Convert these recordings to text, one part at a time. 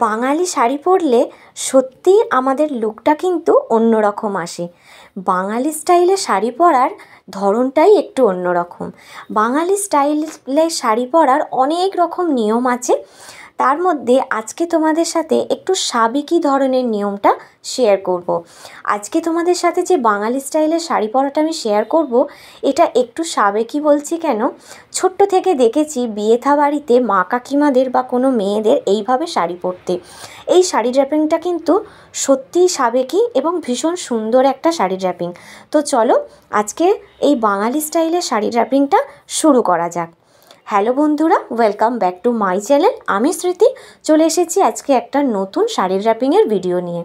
বাঙালি শাড়ি পরলে সত্যিই আমাদের লুকটা কিন্তু অন্যরকম আসে। বাঙালি স্টাইলে শাড়ি পরার ধরনটাই একটু অন্যরকম। বাঙালি স্টাইলে শাড়ি পরার অনেক রকম নিয়ম আছে। তার মধ্যে আজকে তোমাদের সাথে একটু সাবেকি ধরনের নিয়মটা শেয়ার করব। আজকে তোমাদের সাথে যে বাঙালি স্টাইলের শাড়ি পরাটা আমি শেয়ার করব, এটা একটু সাবেকি বলছি কেন, ছোট্ট থেকে দেখেছি বিয়ে থা বাড়িতে মা কাকিমাদের বা কোনো মেয়েদের এইভাবে শাড়ি পরতে। এই শাড়ি ড্র্যাপিংটা কিন্তু সত্যিই সাবেকি এবং ভীষণ সুন্দর একটা শাড়ি ড্র্যাপিং। তো চলো আজকে এই বাঙালি স্টাইলের শাড়ি ড্র্যাপিংটা শুরু করা যাক। হ্যালো বন্ধুরা, welcome back to my channel. আমি স্মৃতি চলে এসেছি আজকে একটা নতুন শাড়ি ড্র্যাপিংয়ের ভিডিও নিয়ে।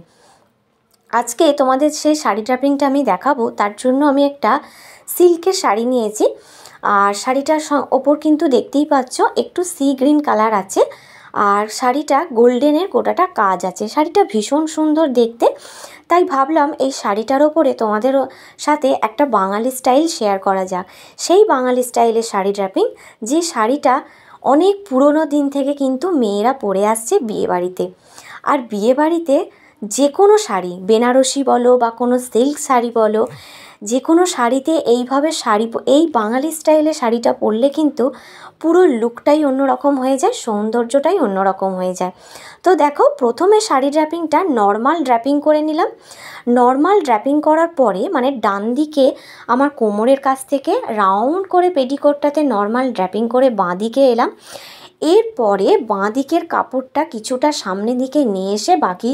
আজকে তোমাদের সেই শাড়ি ড্র্যাপিংটা আমি দেখাবো। তার জন্য আমি একটা সিল্কের শাড়ি নিয়েছি, আর শাড়িটার ওপর কিন্তু দেখতেই পাচ্ছ একটু সি গ্রিন কালার আছে, আর শাড়িটা গোল্ডেনের গোটাটা কাজ আছে। শাড়িটা ভীষণ সুন্দর দেখতে, তাই ভাবলাম এই শাড়িটার ওপরে তোমাদের সাথে একটা বাঙালি স্টাইল শেয়ার করা যাক। সেই বাঙালি স্টাইলের শাড়ি ড্র্যাপিং, যে শাড়িটা অনেক পুরনো দিন থেকে কিন্তু মেয়েরা পরে আসছে বিয়েবাড়িতে। আর বিয়েবাড়িতে যে কোনো শাড়ি, বেনারসি বলো বা কোনো সিল্ক শাড়ি বলো, যে কোনো শাড়িতে এইভাবে এই বাঙালি স্টাইলে শাড়িটা পরলে কিন্তু পুরো লুকটাই অন্যরকম হয়ে যায়, সৌন্দর্যটাই অন্যরকম হয়ে যায়। তো দেখো, প্রথমে শাড়ি ড্র্যাপিংটা নর্মাল ড্র্যাপিং করে নিলাম। নর্মাল ড্র্যাপিং করার পরে মানে ডান দিকে আমার কোমরের কাছ থেকে রাউন্ড করে পেটিকোটটাতে নর্মাল ড্র্যাপিং করে বাঁ দিকে এলাম। এরপরে বাঁ দিকের কাপড়টা কিছুটা সামনের দিকে নিয়ে এসে বাকি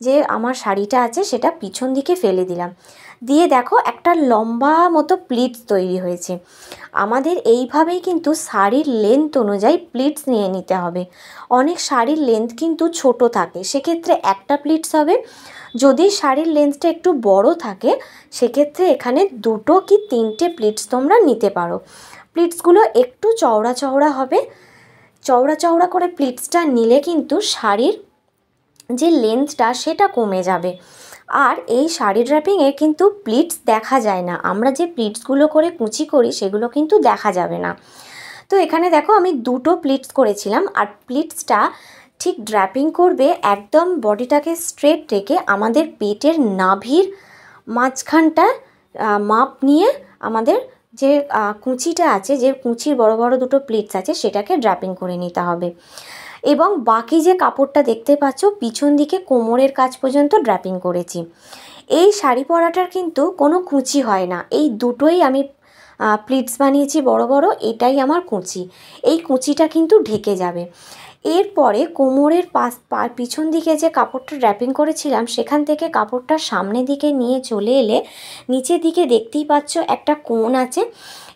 যে আমার শাড়িটা আছে সেটা পিছন দিকে ফেলে দিলাম। দিয়ে দেখো একটা লম্বা মতো প্লিটস তৈরি হয়েছে। আমাদের এইভাবেই কিন্তু শাড়ির লেন্থ অনুযায়ী প্লিটস নিয়ে নিতে হবে। অনেক শাড়ির লেন্থ কিন্তু ছোট থাকে, সেক্ষেত্রে একটা প্লিটস হবে। যদি শাড়ির লেন্থটা একটু বড় থাকে সেক্ষেত্রে এখানে 2 কি 3টে প্লিটস তোমরা নিতে পারো। প্লিটসগুলো একটু চওড়া চওড়া হবে। চওড়া চওড়া করে প্লিটসটা নিলে কিন্তু শাড়ির যে লেন্থটা সেটা কমে যাবে। আর এই শাড়ি ড্র্যাপিংয়ে কিন্তু প্লিটস দেখা যায় না, আমরা যে প্লিটসগুলো করে কুচি করি সেগুলো কিন্তু দেখা যাবে না। তো এখানে দেখো আমি 2টো প্লিটস করেছিলাম, আর প্লিটসটা ঠিক ড্র্যাপিং করবে একদম বডিটাকে স্ট্রেট রেখে আমাদের পেটের নাভির মাঝখানটা মাপ নিয়ে আমাদের যে কুচিটা আছে, যে কুচির বড় বড় 2টো প্লিটস আছে সেটাকে ড্র্যাপিং করে নিতে হবে। এবং বাকি যে কাপড়টা দেখতে পাচ্ছ পিছন দিকে কোমরের কাছ পর্যন্ত ড্র্যাপিং করেছি। এই শাড়ি পরাটার কিন্তু কোনো কুচি হয় না, এই দুটোই আমি প্লিটস বানিয়েছি বড় বড়, এটাই আমার কুচি। এই কুচিটা কিন্তু ঢেকে যাবে। এরপরে কোমরের পিছন দিকে যে কাপড়টা ড্র্যাপিং করেছিলাম সেখান থেকে কাপড়টা সামনের দিকে নিয়ে চলে এলে নিচের দিকে দেখতেই পাচ্ছ একটা কোণ আছে।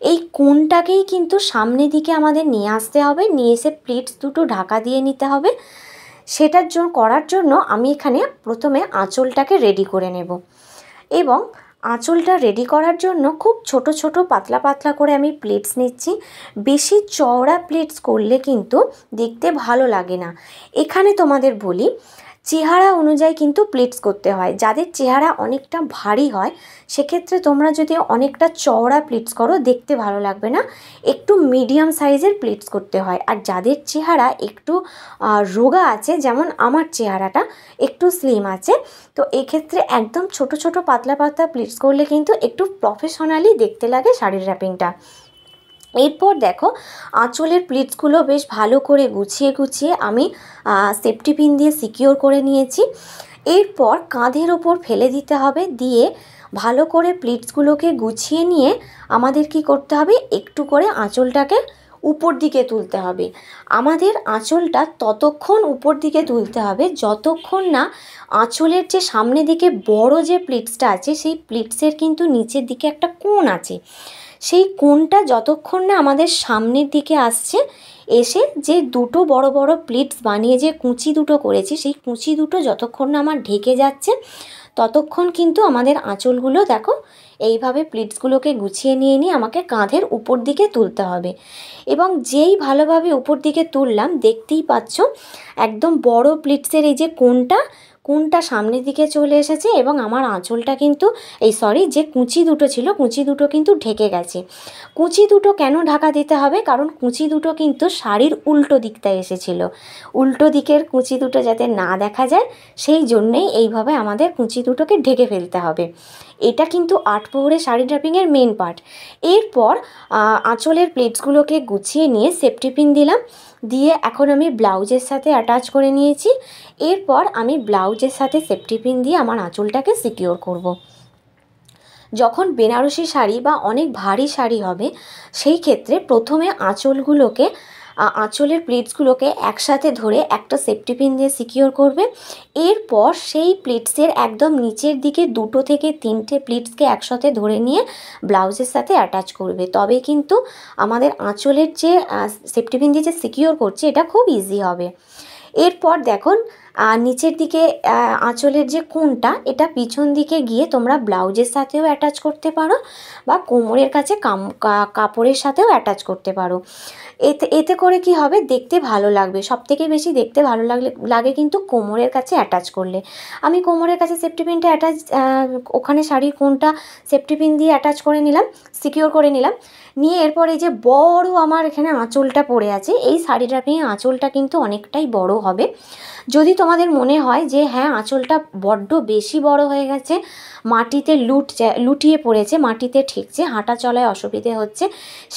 এই কোণটাকেই কিন্তু সামনের দিকে আমাদের নিয়ে আসতে হবে, নিয়ে এসে প্লিটস দুটো ঢাকা দিয়ে নিতে হবে। সেটার জন্য করার জন্য আমি এখানে প্রথমে আঁচলটাকে রেডি করে নেব। এবং আঁচলটা রেডি করার জন্য খুব ছোট ছোট পাতলা পাতলা করে আমি প্লিটস নিচ্ছি। বেশি চওড়া প্লিটস করলে কিন্তু দেখতে ভালো লাগে না। এখানে তোমাদের বলি, চেহারা অনুযায়ী কিন্তু প্লিটস করতে হয়। যাদের চেহারা অনেকটা ভারী হয় সেক্ষেত্রে তোমরা যদি অনেকটা চওড়া প্লিটস করো দেখতে ভালো লাগবে না, একটু মিডিয়াম সাইজের প্লিটস করতে হয়। আর যাদের চেহারা একটু রোগা আছে, যেমন আমার চেহারাটা একটু স্লিম আছে, তো এক্ষেত্রে একদম ছোট ছোট পাতলা পাতলা প্লিটস করলে কিন্তু একটু প্রফেশনালি দেখতে লাগে শাড়ির র্যাপিংটা। এরপর দেখো আঁচলের প্লিটসগুলো বেশ ভালো করে গুছিয়ে গুছিয়ে আমি সেফটি পিন দিয়ে সিকিওর করে নিয়েছি। এরপর কাঁধের ওপর ফেলে দিতে হবে, দিয়ে ভালো করে প্লিটসগুলোকে গুছিয়ে নিয়ে আমাদের কি করতে হবে, একটু করে আঁচলটাকে উপর দিকে তুলতে হবে। আমাদের আঁচলটা ততক্ষণ উপর দিকে তুলতে হবে যতক্ষণ না আঁচলের যে সামনের দিকে বড় যে প্লিটসটা আছে সেই প্লিটসের কিন্তু নিচের দিকে একটা কোণ আছে, সেই কোণটা যতক্ষণ না আমাদের সামনের দিকে আসছে, এসে যে 2টো বড় বড় প্লিটস বানিয়ে যে কুঁচি দুটো করেছি সেই কুঁচি দুটো যতক্ষণ না আমার ঢেকে যাচ্ছে ততক্ষণ কিন্তু আমাদের আঁচলগুলো দেখো এইভাবে প্লিটসগুলোকে গুছিয়ে নিয়ে আমাকে কাঁধের উপর দিকে তুলতে হবে। এবং যেই ভালোভাবে উপর দিকে তুললাম দেখতেই পাচ্ছ একদম বড় প্লিটসের এই যে কোনটা সামনের দিকে চলে এসেছে এবং আমার আঁচলটা কিন্তু যে কুঁচি দুটো ছিল কুঁচি দুটো কিন্তু ঢেকে গেছে। কুঁচি দুটো কেন ঢাকা দিতে হবে, কারণ কুঁচি দুটো কিন্তু শাড়ির উল্টো দিকটায় এসেছিল, উল্টো দিকের কুঁচি দুটো যাতে না দেখা যায় সেই জন্যেই এইভাবে আমাদের কুঁচি দুটোকে ঢেকে ফেলতে হবে। এটা কিন্তু 8 প্রহরে শাড়ি ড্রাপিংয়ের মেন পার্ট। এরপর আঁচলের প্লেটসগুলোকে গুছিয়ে নিয়ে সেফটি পিন দিলাম, দিয়ে এখন আমি ব্লাউজের সাথে অ্যাটাচ করে নিয়েছি। এরপর আমি ব্লাউজের সাথে সেফটি পিন দিয়ে আমার আঁচলটাকে সিকিওর করব। যখন বেনারসি শাড়ি বা অনেক ভারী শাড়ি হবে সেই ক্ষেত্রে প্রথমে আঁচলের প্লিটসগুলোকে একসাথে ধরে একটা সেফটি পিন দিয়ে সিকিওর করবে। এরপর সেই প্লিটসের একদম নিচের দিকে 2 থেকে 3টে প্লিটসকে একসাথে ধরে নিয়ে ব্লাউজের সাথে অ্যাটাচ করবে, তবে কিন্তু আমাদের আঁচলের যে সেফটি পিন দিয়ে যে সিকিওর করছে এটা খুব ইজি হবে। এরপর দেখুন নিচের দিকে আঁচলের যে কোণটা এটা পিছন দিকে গিয়ে তোমরা ব্লাউজের সাথেও অ্যাটাচ করতে পারো বা কোমরের কাছে কাপড়ের সাথেও অ্যাটাচ করতে পারো। এতে করে কি হবে, দেখতে ভালো লাগবে। সবথেকে বেশি দেখতে ভালো লাগে কিন্তু কোমরের কাছে অ্যাটাচ করলে। আমি কোমরের কাছে সেফটি পিনটা ওখানে শাড়ির কোণটা সেফটি পিন দিয়ে অ্যাটাচ করে নিলাম, সিকিওর করে নিলাম। নিয়ে এরপর এই যে বড় আমার এখানে আঁচলটা পড়ে আছে, এই শাড়ি ড্রাপিংয়ে আঁচলটা কিন্তু অনেকটাই বড় হবে। যদি তোমাদের মনে হয় যে হ্যাঁ আঁচলটা বড্ড বেশি বড় হয়ে গেছে, মাটিতে লুটিয়ে পড়েছে, মাটিতে ঠেকছে, হাঁটা চলায় অসুবিধে হচ্ছে,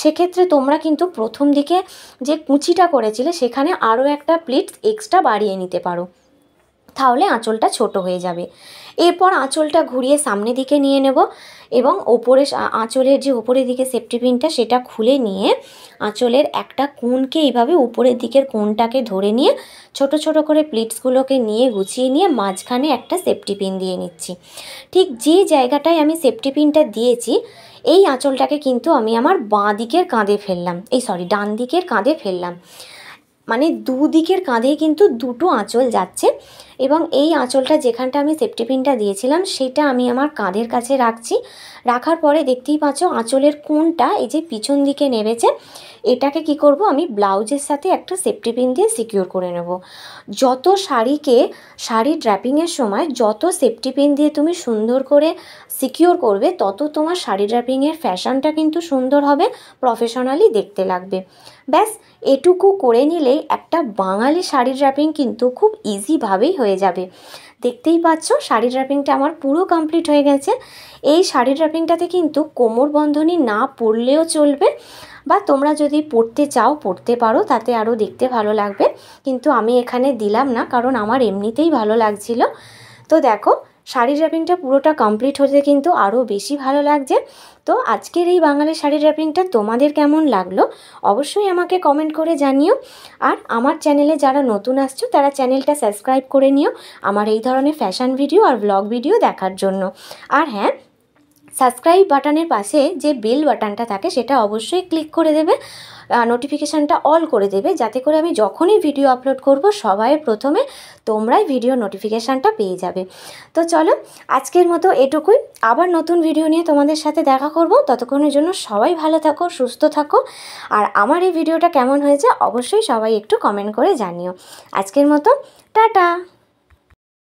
সেক্ষেত্রে তোমরা কিন্তু প্রথম দিকে যে কুচিটা করেছিলে সেখানে আরও একটা প্লিটস এক্সট্রা বাড়িয়ে নিতে পারো, তাহলে আঁচলটা ছোট হয়ে যাবে। এরপর আঁচলটা ঘুরিয়ে সামনে দিকে নিয়ে নেব এবং আঁচলের যে উপরের দিকে সেফটি পিনটা সেটা খুলে নিয়ে আঁচলের একটা কোণকে এইভাবে উপরের দিকের কোণটাকে ধরে নিয়ে ছোট ছোট করে প্লিটসগুলোকে নিয়ে গুছিয়ে নিয়ে মাঝখানে একটা সেফটি পিন দিয়ে নিচ্ছি। ঠিক যে জায়গাটায় আমি সেফটি পিনটা দিয়েছি এই আঁচলটাকে কিন্তু আমি আমার বাঁ দিকের কাঁধে ফেললাম, ডান দিকের কাঁধে ফেললাম, মানে দুদিকের কাঁধেই কিন্তু দুটো আঁচল যাচ্ছে। এবং এই আঁচলটা যেখানটা আমি সেফটি পিনটা দিয়েছিলাম সেটা আমি আমার কাঁধের কাছে রাখছি। রাখার পরে দেখতেই পাচ্ছ আঁচলের কোণটা এই যে পিছন দিকে নেমেছে, এটাকে কি করব, আমি ব্লাউজের সাথে একটা সেফটি পিন দিয়ে সিকিওর করে নেব। যত শাড়ি ড্র্যাপিংয়ের সময় যত সেফটি পিন দিয়ে তুমি সুন্দর করে সিকিওর করবে তত তোমার শাড়ি ড্র্যাপিংয়ের ফ্যাশনটা কিন্তু সুন্দর হবে, প্রফেশনালি দেখতে লাগবে। ব্যাস এটুকু করে নিলেই একটা বাঙালি শাড়ি ড্র্যাপিং কিন্তু খুব ইজিভাবেই হয়ে যাবে। দেখতেই পাচ্ছ শাড়ি ড্র্যাপিংটা আমার পুরো কমপ্লিট হয়ে গেছে। এই শাড়ি ড্র্যাপিংটাতে কিন্তু কোমর বন্ধনী না পরলেও চলবে, বা তোমরা যদি পরতে চাও পরতে পারো, তাতে আরও দেখতে ভালো লাগবে, কিন্তু আমি এখানে দিলাম না কারণ আমার এমনিতেই ভালো লাগছিল। তো দেখো শাড়ি ড্র্যাপিংটা পুরোটা কমপ্লিট হতে কিন্তু আরও বেশি ভালো লাগছে। তো আজকের এই বাঙালি শাড়ি ড্র্যাপিংটা তোমাদের কেমন লাগলো অবশ্যই আমাকে কমেন্ট করে জানিও। আর আমার চ্যানেলে যারা নতুন আসছো তারা চ্যানেলটা সাবস্ক্রাইব করে নিও আমার এই ধরনের ফ্যাশন ভিডিও আর ব্লগ ভিডিও দেখার জন্য। আর হ্যাঁ, সাবস্ক্রাইব বাটনের পাশে যে বেল বাটনটা থাকে সেটা অবশ্যই ক্লিক করে দেবে, নোটিফিকেশানটা অল করে দেবে, যাতে করে আমি যখনই ভিডিও আপলোড করব সবাই প্রথমে তোমরাই ভিডিও নোটিফিকেশানটা পেয়ে যাবে। তো চলো আজকের মতো এটুকুই, আবার নতুন ভিডিও নিয়ে তোমাদের সাথে দেখা করব। ততক্ষণের জন্য সবাই ভালো থাকো, সুস্থ থাকো, আর আমার এই ভিডিওটা কেমন হয়েছে অবশ্যই সবাই একটু কমেন্ট করে জানিও। আজকের মতো টাটা।